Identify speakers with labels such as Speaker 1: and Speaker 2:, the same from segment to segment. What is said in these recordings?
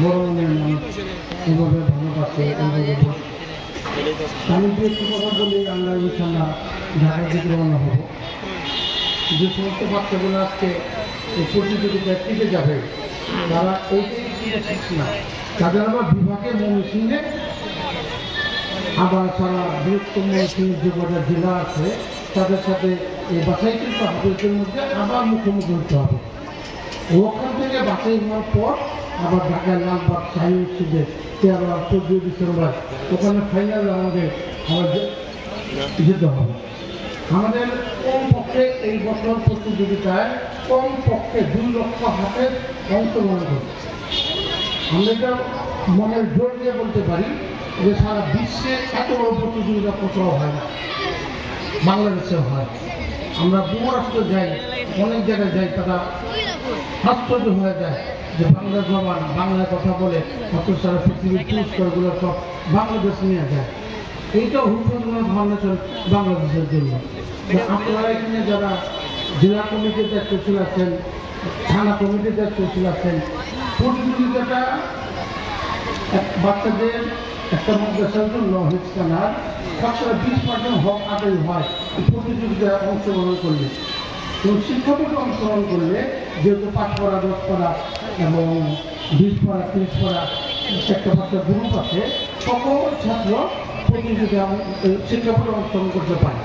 Speaker 1: বড় মনের মানুষ এভাবে ভালোবাসে। আমি যে একটু কথা বলি, আমরা ইনশাল্লাহ ঢাকার দিকে রওনা হব। যে সমস্ত বাচ্চাগুলো আজকে এই প্রতিযোগিতায় টিকে যাবে, তারা এইটাই না, তাদের আবার বিভাগে ময়মনসিংহে, আবার সারা বৃহত্তম ময়মনসিংহের যে কটা জেলা আছে তাদের সাথে এই বাছাই কিন্তু আপনাদের মধ্যে আবার মুখোমুখি হতে হবে। ওখান থেকে বাছাই হওয়ার পর আবার ঢাকায় লালবাগ শাহী মসজিদে 13 আর 14 ডিসেম্বর ওখানে ফাইনাল রাউন্ডে আমাদের যেতে হবে। আমাদের কমপক্ষে এই বছর প্রতিযোগিতায় কমপক্ষে 2 লক্ষ হাতের অংশগ্রহণ করছে। আমরা এটা মনের জোর দিয়ে বলতে পারি যে সারা বিশ্বে এত বড় প্রতিযোগিতা কোথাও হয় না, বাংলাদেশে হয়। আমরা বহুরাষ্ট্র যাই, অনেক জায়গায় যাই, তারা আশ্চর্য হয়ে যায় যে বাংলা জবান, বাংলায় কথা বলে অত সারা পৃথিবীর পুরস্কারগুলো সব বাংলাদেশ নিয়ে যায়। এইটাও হুকুমত ফাউন্ডেশন বাংলাদেশের জন্য। আপনারা এখানে যারা জেলা কমিটির দায়িত্ব আছেন, থানা কমিটির দায়িত্ব আছেন, প্রতিযোগিতাটা বাচ্চাদের একটা মাদ্রাসার জন্য হিসকানার 20% হক আদায় হয় এই প্রতিযোগিতায় অংশগ্রহণ করলে। এবং শিক্ষককে অংশগ্রহণ করলে যেহেতু 5 পারা 10 পারা এবং 20 পারা 30 পারা একটা বাচ্চার গ্রুপ আছে, সকল ছাত্র প্রতিযোগিতা শিক্ষককে অংশগ্রহণ করতে পারে।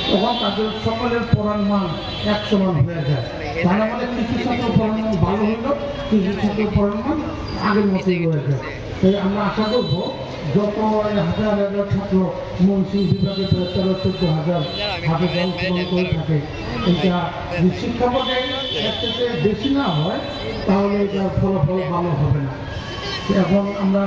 Speaker 1: তখন তাদের সকলের পড়ার মান 100 মান হয়ে যায়। তারা মানে কিছু ছাত্র পড়ার মান ভালো হইল, কিছু ছাত্র পড়ার মান আগের মতোই হয়ে যায়। তাই আমরা আশা করবো যত হাজার হাজার ছাত্র ময়মনসিংহ বিভাগে 13-14 হাজার হাতে অংশগ্রহণ করে থাকে, এটা শিক্ষা পর্যায়ে এর থেকে বেশি না হয় তাহলে এটার ফলাফল ভালো হবে না। এখন আমরা